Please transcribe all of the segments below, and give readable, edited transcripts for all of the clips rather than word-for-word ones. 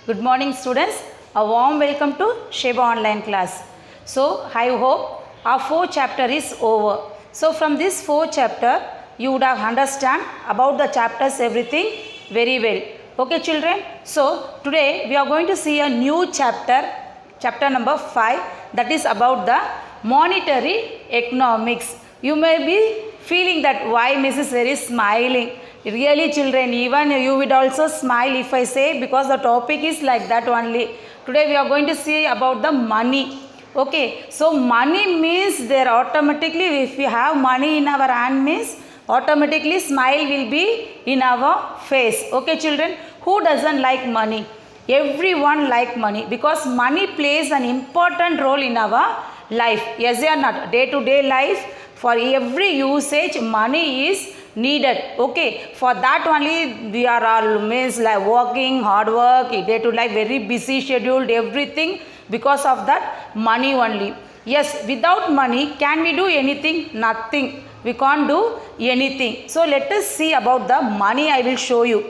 Good morning students, a warm welcome to Sheba online class. So I hope our 4th chapter is over. So from this 4th chapter you would have understand about the chapters everything very well. Okay children, so today we are going to see a new chapter, chapter number 5, that is about the monetary economics. You may be feeling that why Mrs. Very smiling. Really children, even you would also smile if I say, because the topic is like that only. Today we are going to see about the money. Okay, so money means there automatically, if we have money in our hand means automatically smile will be in our face. Okay children, who doesn't like money? Everyone like money, because money plays an important role in our life. Yes or not? Day to day life, for every usage money is needed. Okay, for that only we are all means like working, hard work, day to life, very busy scheduled, everything because of that money only. Yes, without money can we do anything? Nothing. We can't do anything. So let us see about the money. I will show you.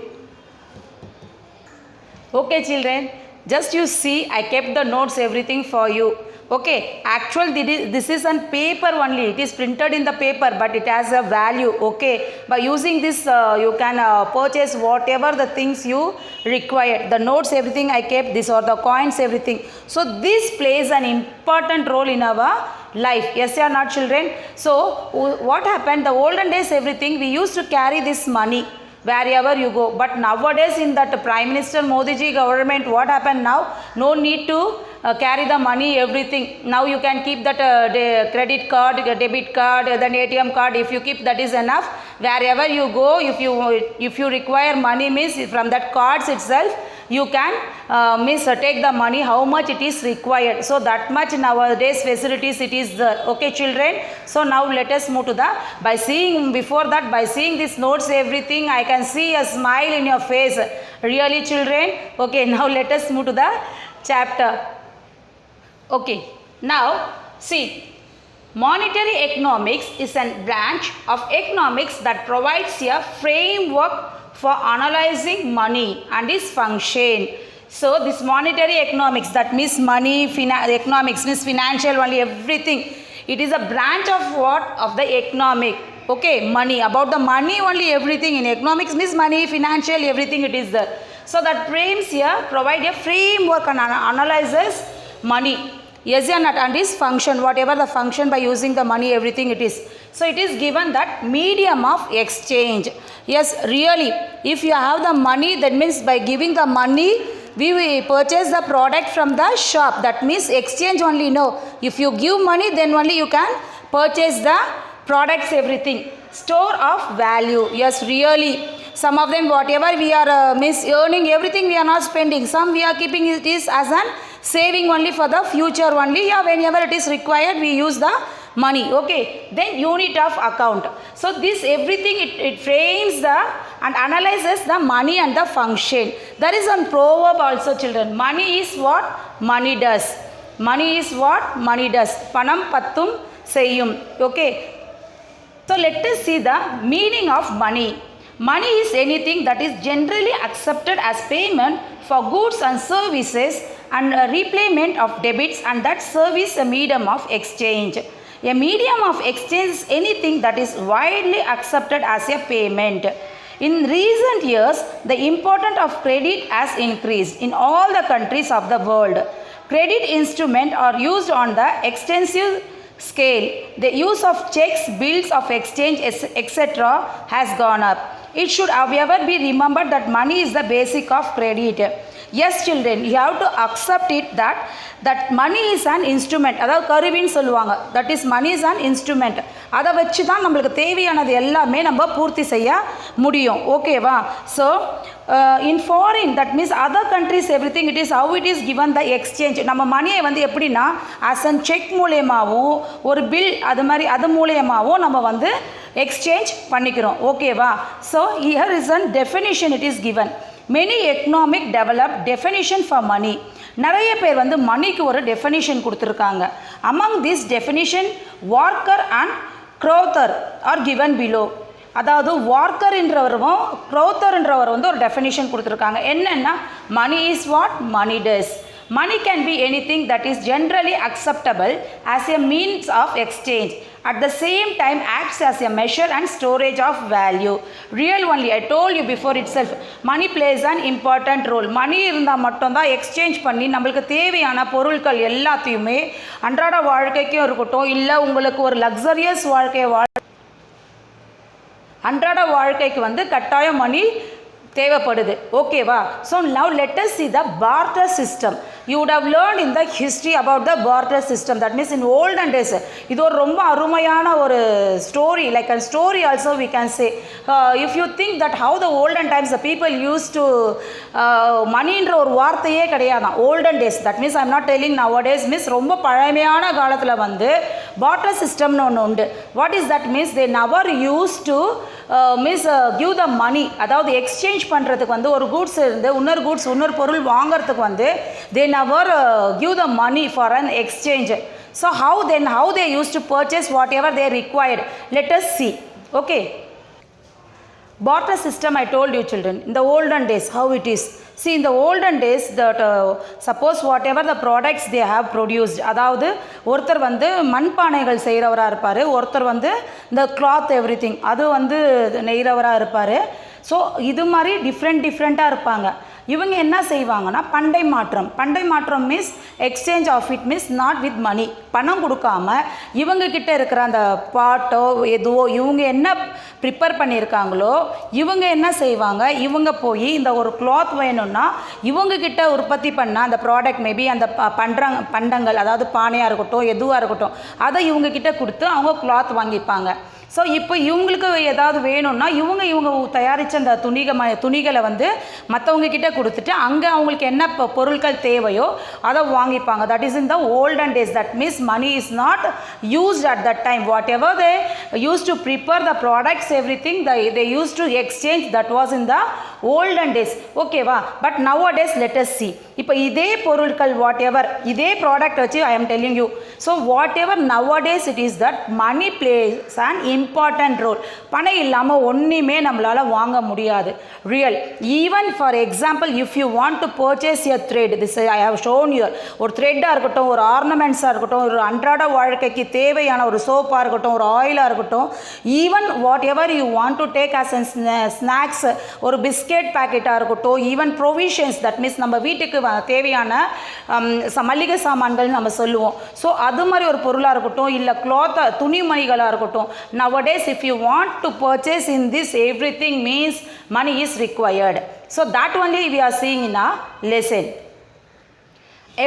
Okay children, just you see, I kept the notes everything for you. Okay, actually this is on paper only. It is printed in the paper, but it has a value. Okay, by using this you can purchase whatever the things you require. The notes everything I kept, this or the coins everything. So this plays an important role in our life. Yes or not children? So what happened, the olden days everything we used to carry this money wherever you go, but nowadays in that Prime Minister Modi ji government, what happened now, no need to carry the money everything. Now you can keep that credit card, debit card, then ATM card. If you keep, that is enough. Wherever you go, if you require money means from that cards itself you can take the money how much it is required. So that much nowadays facilities it is there. Okay children, so now let us move to the, by seeing these notes everything, I can see a smile in your face. Really children? Okay, now let us move to the chapter. Okay, now see, monetary economics is a branch of economics that provides a framework for analyzing money and its function. So this monetary economics, that means money, economics means financial only, everything. It is a branch of what? Of the economic. Okay, money, about the money only, everything in economics means money, financial, everything it is there. So that frames here provide a framework and analyzes money. Yes or not? And its function, whatever the function, by using the money everything it is. So it is given that medium of exchange. Yes, really, if you have the money, that means by giving the money we will purchase the product from the shop. That means exchange only. No, if you give money then only you can purchase the products everything. Store of value. Yes, really, some of them whatever we are earning everything we are not spending. Some we are keeping it is as an saving only for the future only. Yeah, whenever it is required we use the money. Okay, then unit of account. So this everything it frames the and analyzes the money and the function. There is a proverb also children. Money is what money does. Money is what money does. Panam pattum seyyum. Okay, so let us see the meaning of money. Money is anything that is generally accepted as payment for goods and services and repayment of debits, and that serves a medium of exchange. A medium of exchange is anything that is widely accepted as a payment. In recent years, the importance of credit has increased in all the countries of the world. Credit instruments are used on the extensive scale. The use of checks, bills of exchange, etc. has gone up. It should however be remembered that money is the basic of credit. Yes children, you have to accept it that money is an instrument. அதாவது கருவின்னு சொல்லுவாங்க. That is money is an instrument. அதை வச்சு தான் நம்மளுக்கு தேவையானது எல்லாமே நம்ம பூர்த்தி செய்ய முடியும். ஓகேவா? So in foreign, that means other countries everything, it is how it is given the exchange. நம்ம மணியை வந்து எப்படின்னா as a check மூலமாவும் ஒரு bill அது மூலமாவும் நம்ம வந்து exchange பண்ணிக்கிறோம். ஓகேவா? So here is a definition it is given. Many economic developed definition for money. நிறைய பேர் வந்து மணிக்கு ஒரு டெஃபினிஷன் கொடுத்துருக்காங்க. Among this definition, Walker and Crowther are given below. அதாவது வார்க்கர்ன்றவரும் க்ரோத்தர்ன்றவர் வந்து ஒரு டெஃபினிஷன் கொடுத்துருக்காங்க. என்னென்னா money is what money does. Money can be anything that is generally acceptable as a means of exchange. At the same time acts as a measure and storage of value. Real only, I told you before itself, money plays an important role. Money இருந்தால் மட்டும்தான் exchange பண்ணி நம்மளுக்கு தேவையான பொருட்கள் எல்லாத்தையுமே அன்றாட வாழ்க்கைக்கும் இருக்கட்டும், இல்லை உங்களுக்கு ஒரு லக்ஸரியஸ் அன்றாட வாழ்க்கைக்கு வந்து கட்டாயம் மணி தேவைப்படுது. ஓகேவா? So now let us see the barter system. You would have learned in the history about the barter system. That means in olden days, இது ஒரு ரொம்ப அருமையான ஒரு story, like a story also we can say. If you think that how the olden times the people used to மணின்ற ஒரு வார்த்தையே கிடையாதான் olden days. That means I'm not telling nowadays. Means ரொம்ப பழமையான காலத்தில் வந்து barter systemனு ஒன்று உண்டு. What is that means? They never used to give the money. அதாவது exchange பண்ணுறதுக்கு வந்து ஒரு கூட்ஸ் இருந்து இன்னொரு பொருள் வாங்கிறதுக்கு வந்து they never give the money for an exchange. So how they used to purchase whatever they required? Let us see. Okay, barter system, I told you children, in the olden days how it is. See, in the olden days that suppose whatever the products they have produced, அதாவது ஒருத்தர் வந்து மண்பானைகள் செய்கிறவராக இருப்பார், ஒருத்தர் வந்து இந்த cloth everything அது வந்து நெய்கிறவராக இருப்பார். ஸோ இது மாதிரி டிஃப்ரெண்ட்டாக இருப்பாங்க. இவங்க என்ன செய்வாங்கன்னா பண்டை மாற்றம் means exchange of it means not with money. பணம் கொடுக்காம இவங்கக்கிட்ட இருக்கிற அந்த பாட்டோ எதுவோ இவங்க என்ன ப்ரிப்பேர் பண்ணியிருக்காங்களோ இவங்க என்ன செய்வாங்க, இவங்க போய் இந்த ஒரு கிளாத் வேணும்னா இவங்கக்கிட்ட உற்பத்தி பண்ண அந்த ப்ராடக்ட் மேபி அந்த பண்டங்கள் அதாவது பானையாக இருக்கட்டும் எதுவாக இருக்கட்டும் அதை இவங்கக்கிட்ட கொடுத்து அவங்க கிளாத் வாங்கிப்பாங்க. ஸோ இப்போ இவங்களுக்கு ஏதாவது வேணும்னா இவங்க தயாரித்த அந்த துணிகளை வந்து மற்றவங்க கிட்ட கொடுத்துட்டு அங்கே அவங்களுக்கு என்ன பொருட்கள் தேவையோ அதை வாங்கிப்பாங்க. That is in the olden days. That means money is not used at that time. Whatever they use to prepare the products everything they use to exchange. That was in the olden days. ஓகேவா? But nowadays let us see. இப்போ இதே பொருட்கள் whatever இதே product வச்சு I am telling you. So whatever nowadays it is that money place and important role. பணம் இல்லாமல் ஒன்றுமே நம்மளால் வாங்க முடியாது. Real. Even for example if you want to purchase a thread, this I have shown you. ஒரு த்ரெட்டாக இருக்கட்டும், ஒரு ஆர்னமெண்ட்ஸாக இருக்கட்டும், ஒரு அன்றாட வாழ்க்கைக்கு தேவையான ஒரு சோப்பாக இருக்கட்டும், ஒரு ஆயிலாக இருக்கட்டும், even what ever you want to take as an snacks, ஒரு பிஸ்கெட் பேக்கெட்டாக இருக்கட்டும், ஈவன் ப்ரொவிஷன்ஸ் தட் மீன்ஸ் நம்ம வீட்டுக்கு தேவையான மளிகை சாமான்கள் நம்ம சொல்லுவோம். ஸோ அது மாதிரி ஒரு பொருளாக இருக்கட்டும், இல்லை துணிமணிகளாக இருக்கட்டும். Nowadays if you want to purchase in this everything means money is required. So that only we are seeing in our lesson.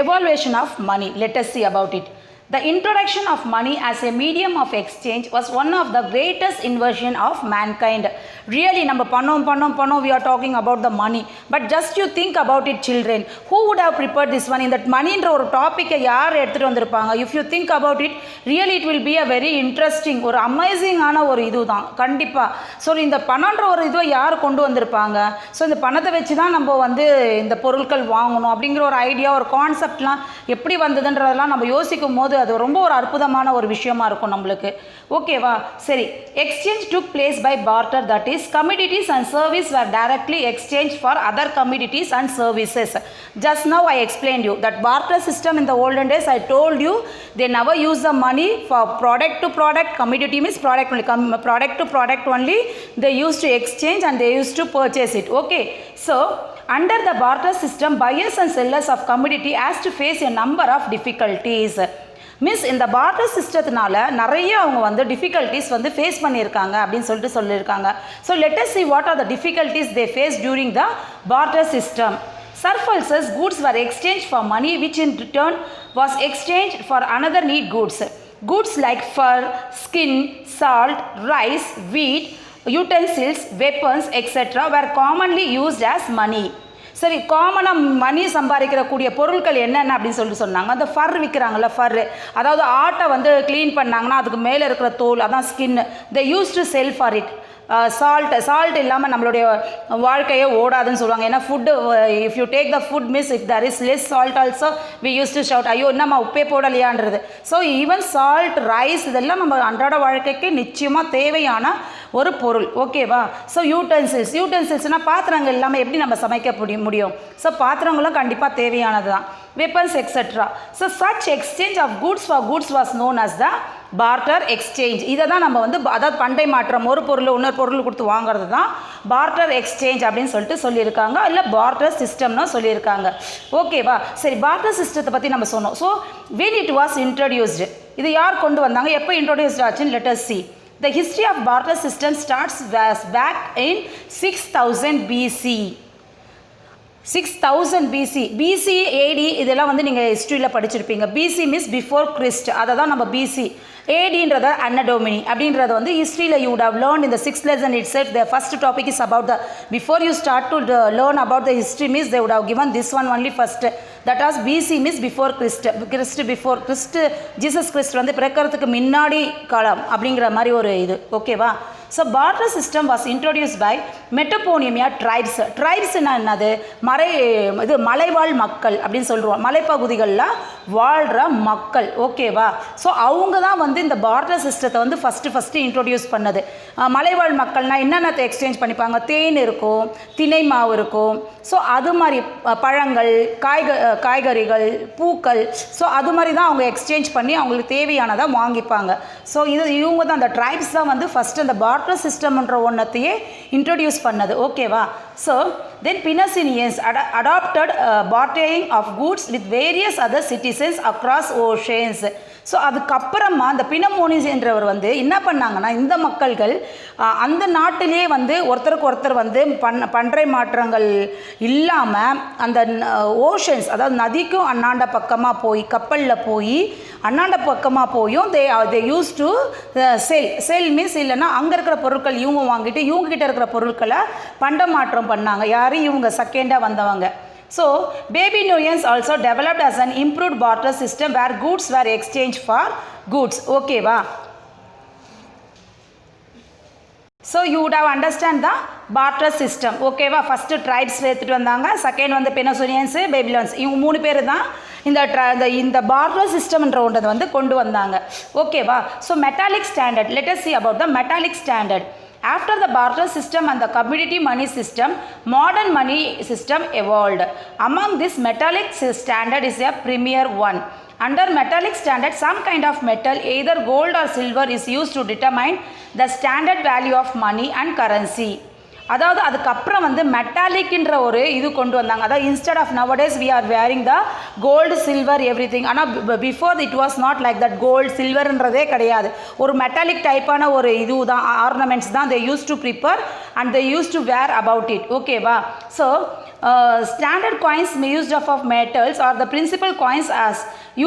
Evaluation of money. Let us see about it. The introduction of money as a medium of exchange was one of the greatest invention of mankind. Really, நம்ம பணம் we are talking about the money. But just you think about it children. Who would have prepared this one? In that moneyன்ற ஒரு டாப்பிக்கை யார் எடுத்துகிட்டு வந்திருப்பாங்க? If you think about it, really it will be a very interesting, ஒரு அமேசிங்கான ஒரு இது தான் கண்டிப்பாக. ஸோ இந்த பணன்ற ஒரு இதுவை யார் கொண்டு வந்திருப்பாங்க? ஸோ இந்த பணத்தை வச்சு தான் நம்ம வந்து இந்த பொருட்கள் வாங்கணும் அப்படிங்கிற ஒரு ஐடியா, ஒரு கான்செப்ட்லாம் எப்படி வந்ததுன்றதெல்லாம் நம்ம யோசிக்கும் போது அது ரொம்ப ஒரு அற்புதமான ஒரு விஷயமா இருக்கும் நம்மளுக்கு. ஓகேவா? சரி. Exchange took place by barter. That is commodities and service were directly exchanged for other commodities and services. Just now I explained you that barter system in the olden days. I told you they never use the money for product to product. Commodity means product only. Product to product only they used to exchange and they used to purchase it. Okay. So under the barter system, buyers and sellers of commodity has to face a number of difficulties. Means இந்த partner சிஸ்டத்தினால நிறைய அவங்க வந்து difficulties வந்து face பண்ணியிருக்காங்க அப்படின்னு சொல்லியிருக்காங்க. So let us see what are the difficulties they face during the barter system. Surpluses goods were exchanged for money which in return was exchanged for another need goods. Goods like fur, skin, salt, rice, wheat, utensils, weapons, etc. were commonly used as money. சரி, காமனாக மணி சம்பாதிக்கிறக்கூடிய பொருட்கள் என்னென்ன அப்படின்னு சொன்னாங்க. அந்த ஃபர் விற்கிறாங்கல்ல, fur, அதாவது ஆட்டை வந்து க்ளீன் பண்ணாங்கன்னா அதுக்கு மேலே இருக்கிற தோல், அதான் skin. They use to sell for it. Salt இல்லாமல் நம்மளுடைய வாழ்க்கையே ஓடாதுன்னு சொல்லுவாங்க. ஏன்னா food if you take the food miss if there is less salt also we use to shout ஐயோ என்னம்மா உப்பே போடலையான்றது. ஸோ ஈவன் சால்ட் ரைஸ் இதெல்லாம் நம்ம அன்றாட வாழ்க்கைக்கு நிச்சயமாக தேவையான ஒரு பொருள். ஓகேவா? ஸோ யூட்டன்சில்ஸ்னால் பாத்திரங்கள் இல்லாமல் எப்படி நம்ம சமைக்க முடியும். ஸோ பாத்திரங்களும் கண்டிப்பாக தேவையானது தான். Weapons etcetera. So such exchange of goods for goods was known as the barter exchange. இதை தான் நம்ம வந்து அதாவது பண்டை மாற்றம், ஒரு பொருள் இன்னொரு பொருள் கொடுத்து வாங்குறது தான் பார்ட்டர் எக்ஸ்சேஞ்ச் அப்படின்னு சொல்லியிருக்காங்க. இல்லை பார்ட்டர் சிஸ்டம்னு சொல்லியிருக்காங்க. ஓகேவா? சரி, பார்ட்டர் சிஸ்டத்தை பற்றி நம்ம சொன்னோம். So when it was introduced, இது யார் கொண்டு வந்தாங்க, எப்போ இன்ட்ரோடியூஸ்ட் ஆச்சுன்னு let us see. The history of barter system starts back in 6000 BC. 6000 BC. BC AD இதெல்லாம் வந்து நீங்கள் ஹிஸ்ட்ரியில் படிச்சிருப்பீங்க. BC மீன்ஸ் பிஃபோர் கிறிஸ்ட், அதை தான் நம்ம BC. ADன்றத அன்னடோமினி அப்படின்றது வந்து ஹிஸ்ட்ரியில் you would have learned in the 6th lesson itself. The first topic is about the, before you start to learn about the history means they would have given this one only first. That was BC means before Christ. Before Christ, Jesus Christ வந்து பிறக்கிறதுக்கு முன்னாடி காலம் அப்படிங்கிற மாதிரி ஒரு இது. ஓகேவா? So barter system was introduce by Mesopotamia tribes. ட்ரைப்ஸ்னா என்னது, மலைவாழ் மக்கள் அப்படின்னு சொல்லுவோம். மலைப்பகுதிகளில் வாழ்கிற மக்கள். ஓகேவா? ஸோ அவங்க தான் வந்து இந்த பார்ட்டர் சிஸ்டத்தை வந்து ஃபஸ்ட்டு இன்ட்ரோடியூஸ் பண்ணது. மலைவாழ் மக்கள்னால் என்னென்னத்தை எக்ஸ்சேஞ்ச் பண்ணிப்பாங்க, தேன் இருக்கும், தினை மாவு இருக்கும். ஸோ அது மாதிரி பழங்கள், காய்கறிகள், பூக்கள். ஸோ அது மாதிரி தான் அவங்க எக்ஸ்சேஞ்ச் பண்ணி அவங்களுக்கு தேவையானதை வாங்கிப்பாங்க. ஸோ இவங்க தான் அந்த ட்ரைப்ஸ் தான் வந்து ஃபஸ்ட்டு அந்த பார்ட்டர் சிஸ்டம்ன்ற ஒன்றத்தையே இன்ட்ரோடியூஸ் பண்ணது. ஓகேவா? So then Phoenicians adapted bartering of goods with various other citizens across oceans. So அதுக்கப்புறமா அந்த பினமோனிஸ் என்றவர் வந்து என்ன பண்ணாங்கன்னா, இந்த மக்கள்கள் அந்த நாட்டிலே வந்து ஒருத்தருக்கு ஒருத்தர் வந்து பண்டை மாற்றங்கள் இல்லாமல் அந்த ஓஷன்ஸ், அதாவது நதிக்கும் அண்ணாண்ட பக்கமாக போய் கப்பலில் போய் அண்ணாண்ட பக்கமாக போயும் தே யூஸ் டு செல் மீன்ஸ் இல்லைன்னா அங்கே இருக்கிற பொருட்கள் இவங்க வாங்கிட்டு இவங்ககிட்ட இருக்கிற பொருட்களை பண்ட மாற்றம் பண்ணாங்க. யாரும் இவங்க செகண்டாக வந்தவங்க. So, Babylonians also developed as an improved barter system where goods were exchanged for goods. Okay, va? So, you would have understand the barter system. Okay, va? First tribes எடுத்துட்டு வந்தாங்க, செகண்ட் வந்து Phoenicians, Babylonians. இவங்க மூணு பேர் தான் இந்த partner சிஸ்டம்ன்ற ஒன்றை வந்து கொண்டு வந்தாங்க. ஓகேவா? So metallic standard. Let us see about the metallic standard. After the barter system and the commodity money system, modern money system evolved. Among this, metallic standard is a premier one. Under metallic standard, some kind of metal, either gold or silver, is used to determine the standard value of money and currency. அதாவது அதுக்கப்புறம் வந்து மெட்டாலிக்ன்ற ஒரு இது கொண்டு வந்தாங்க. அதாவது instead of nowadays we are wearing the gold silver everything. ஆனால் before it was not like that. Gold சில்வர்ன்றதே கிடையாது. ஒரு மெட்டாலிக் டைப்பான ஒரு இது தான், ஆர்னமெண்ட்ஸ் தான் they use to prepare and they use to wear about it. ஓகேவா? So standard coins used of metals are the principal coins as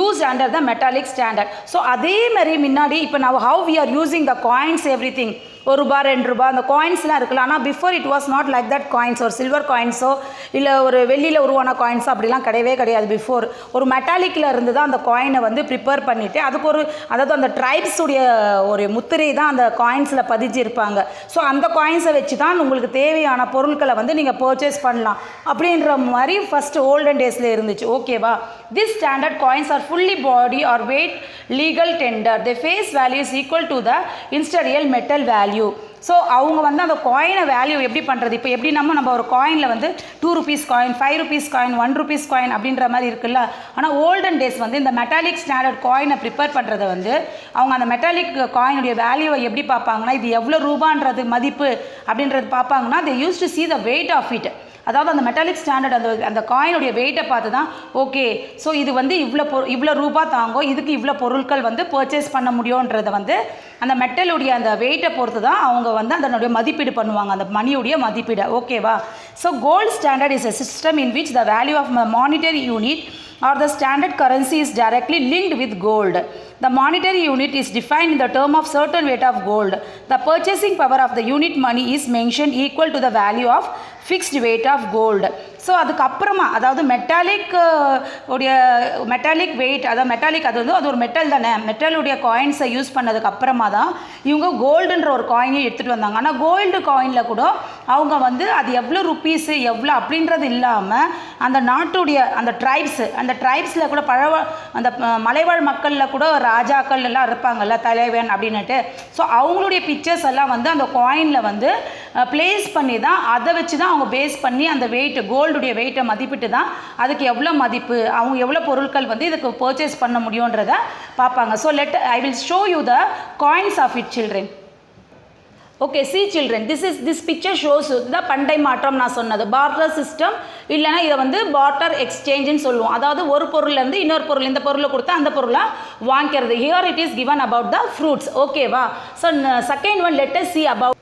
used under the metallic standard. So அதே மாதிரி முன்னாடி இப்போ now how we are using the coins everything, ₹1 ₹2 அந்த காயின்ஸ்லாம் இருக்குல்ல. ஆனால் before it was not like that. Coins ஒரு silver காயின்ஸோ இல்லை ஒரு வெள்ளியில் உருவான காயின்ஸோ அப்படிலாம் கிடையவே கிடையாது. பிஃபோர் ஒரு மெட்டாலிக்கில் இருந்து தான் அந்த காயினை வந்து ப்ரிப்பேர் பண்ணிவிட்டு அதுக்கு அதாவது அந்த ட்ரைப்ஸுடைய ஒரு முத்திரை தான் அந்த காயின்ஸில் பதிஞ்சிருப்பாங்க. ஸோ அந்த காயின்ஸை வச்சு தான் உங்களுக்கு தேவையான பொருட்களை வந்து நீங்கள் பர்ச்சேஸ் பண்ணலாம் அப்படின்ற மாதிரி ஃபஸ்ட்டு ஓல்டன் டேஸில் இருந்துச்சு. ஓகேவா? This standard coins are fully body or weight legal tender. The face value is equal to the இன்ஸ்டரியல் மெட்டல் வேல்யூ. ஸோ அவங்க வந்து அந்த காயினை வேல்யூ எப்படி பண்ணுறது, இப்போ எப்படி நம்ம ஒரு காயினில் வந்து ₹2 காயின், ₹5 காயின், ₹1 காயின் அப்படின்ற மாதிரி இருக்குல்ல. ஆனால் ஓல்டன் டேஸ் வந்து இந்த மெட்டாலிக் ஸ்டாண்டர்ட் காயினை ப்ரிப்பேர் பண்ணுறதை வந்து அவங்க அந்த மெட்டாலிக் காயினுடைய வேல்யூவை எப்படி பார்ப்பாங்கன்னா, இது எவ்வளோ ரூபான்றது மதிப்பு அப்படின்றது பார்ப்பாங்கன்னா they used to see the weight of it. அதாவது அந்த மெட்டாலிக் ஸ்டாண்டர்ட் அந்த காயினுடைய வெயிட்டை பார்த்து தான் ஓகே ஸோ இது வந்து இவ்வளோ ரூபா தாங்கும், இதுக்கு இவ்வளோ பொருட்கள் வந்து பர்ச்சேஸ் பண்ண முடியுன்றதை வந்து அந்த மெட்டலுடைய அந்த வெயிட்டை பொறுத்து தான் அவங்க வந்து அதனுடைய மதிப்பீடு பண்ணுவாங்க, அந்த மணியுடைய மதிப்பீடு. ஓகேவா? So gold standard is a system in which the value of a monetary unit or the standard currency is directly linked with gold. The monetary unit is defined in the term of certain weight of gold. The purchasing power of the unit money is mentioned equal to the value of fixed weight of gold. So அதுக்கப்புறமா அதாவது metallic wait, அதாவது metallic, அது வந்து அது ஒரு metal தானே, மெட்டலுடைய காயின்ஸை use பண்ணதுக்கு அப்புறமா தான் இவங்க கோல்டுன்ற ஒரு காயினையும் எடுத்துகிட்டு வந்தாங்க. ஆனால் கோல்டு காயினில் கூட அவங்க வந்து அது எவ்வளோ ருப்பீஸு எவ்வளோ அப்படின்றது இல்லாமல் அந்த நாட்டுடைய அந்த ட்ரைப்ஸில் கூட அந்த மலைவாழ் மக்களில் கூட ராஜாக்கள் எல்லாம் இருப்பாங்கல்ல, தலைவன் அப்படின்னுட்டு. ஸோ அவங்களுடைய பிக்சர்ஸ் எல்லாம் வந்து அந்த காயினில் வந்து பிளேஸ் பண்ணி தான் அதை வச்சு தான் அவங்க பேஸ் பண்ணி அந்த வெயிட், கோல்டுடைய வெயிட்டை மதிப்பிட்டு தான் அதுக்கு எவ்வளோ மதிப்பு, அவங்க எவ்வளோ பொருட்கள் வந்து இதுக்கு பர்ச்சேஸ் பண்ண முடியுன்றதை பார்ப்பாங்க. So I will show you the coins of it children. Okay, see children, this picture shows the பண்டை மாற்றம் நான் சொன்னது பார்ட்டர் சிஸ்டம், இல்லைனா இதை வந்து பார்ட்டர் எக்ஸ்சேஞ்சுன்னு சொல்லுவோம். அதாவது ஒரு பொருள்லேருந்து இன்னொரு பொருள், இந்த பொருளை கொடுத்தா அந்த பொருளை வாங்கிக்கிறது. Here it is given about the fruits. ஓகேவா? So second one let us see about.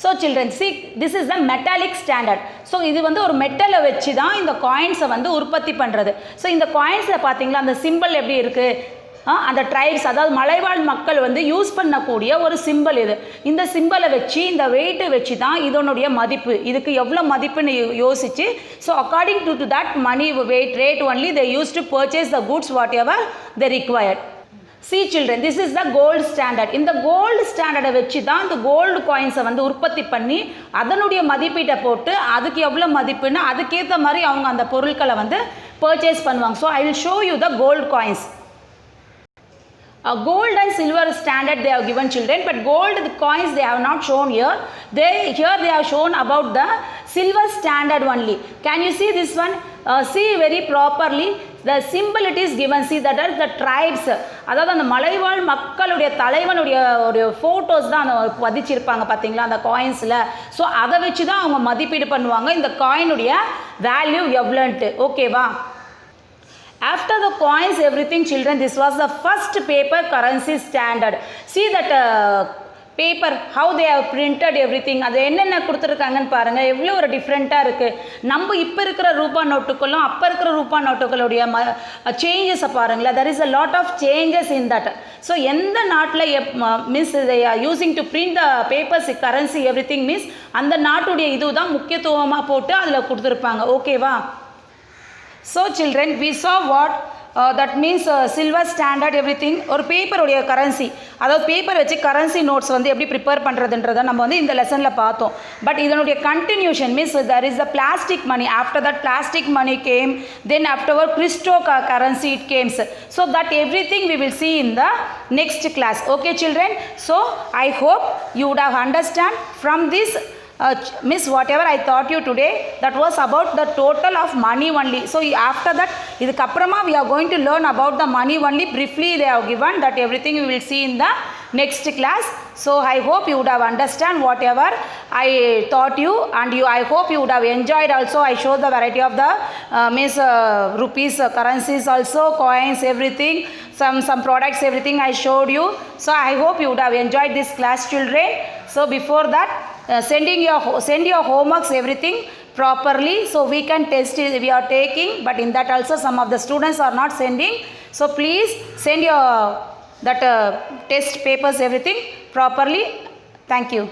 So children see, this is the metallic standard. So இது வந்து ஒரு மெட்டலை வச்சு தான் இந்த காயின்ஸை வந்து உற்பத்தி பண்ணுறது. ஸோ இந்த காயின்ஸில் பார்த்தீங்களா அந்த சிம்பிள் எப்படி இருக்குது, அந்த ட்ரைப்ஸ், அதாவது மலைவாழ் மக்கள் வந்து யூஸ் பண்ணக்கூடிய ஒரு சிம்பிள் இது. இந்த சிம்பிளை வச்சு, இந்த வெயிட்டை வச்சு தான் இதனுடைய மதிப்பு, இதுக்கு எவ்வளோ மதிப்புன்னு யோசிச்சு, so according to that money weight rate only they use to purchase the goods whatever they required. See children, this is the gold standard. இந்த கோல்டு ஸ்டாண்டர்டை வச்சு தான் இந்த கோல்டு காயின்ஸை வந்து உற்பத்தி பண்ணி அதனுடைய மதிப்பீட்டை போட்டு அதுக்கு எவ்வளோ மதிப்புன்னு அதுக்கேற்ற மாதிரி அவங்க அந்த பொருட்களை வந்து பர்ச்சேஸ் பண்ணுவாங்க. So I will show you the gold coins. Gold and silver standard they have given children, but gold the coins they have not shown here. Here they have shown about the silver standard only. Can you see this one? See very properly. The symbol it is given. See that are the tribes. அதாவது அந்த மலைவாழ் மக்களுடைய தலைவனுடைய ஒரு photos தான் அந்த பதிச்சிருப்பாங்க பார்த்தீங்களா அந்த காயின்ஸில். ஸோ அதை வச்சு தான் அவங்க மதிப்பீடு பண்ணுவாங்க இந்த காயினுடைய வேல்யூ எவ்வளோன்ட்டு. ஓகேவா? After the coins everything children, this was the first paper currency standard. See that paper how they have printed everything. அது என்னென்ன கொடுத்துருக்காங்கன்னு பாருங்கள், எவ்வளோ ஒரு டிஃப்ரெண்ட்டாக இருக்குது. நம்ம இப்போ இருக்கிற ரூபா நோட்டுகளும் அப்போ இருக்கிற ரூபா நோட்டுகளுடைய சேஞ்சஸை பாருங்களேன். there is a lot of changes in that. So எந்த நாட்டில் means they are using to print the papers currency everything means அந்த நாட்டுடைய இதுதான் முக்கியத்துவமாக போட்டு அதில் கொடுத்துருப்பாங்க. ஓகேவா? So children, we saw what that means silver standard everything. ஒரு பேப்பருடைய கரன்சி, அதாவது பேப்பர் வச்சு கரன்சி நோட்ஸ் வந்து எப்படி ப்ரிப்பேர் பண்ணுறதுன்றதை நம்ம வந்து இந்த லெசனில் பார்த்தோம். பட் இதனுடைய continuation means there is a plastic money. After that plastic money came, then afterward crystal currency it came. So that everything we will see in the next class. Okay children, so I hope you would have understand from this miss whatever I taught you today, that was about the total of money only. So after that idukapprama we are going to learn about the money only. Briefly they have given that everything we will see in the next class. So I hope you would have understand whatever I taught you, and I hope you would have enjoyed also. I showed the variety of the rupees currencies also, coins, everything, some products, everything I showed you. So I hope you would have enjoyed this class children. So before that send your homeworks everything properly, so we can test it we are taking, but in that also some of the students are not sending. So please send your that test papers everything properly. Thank you.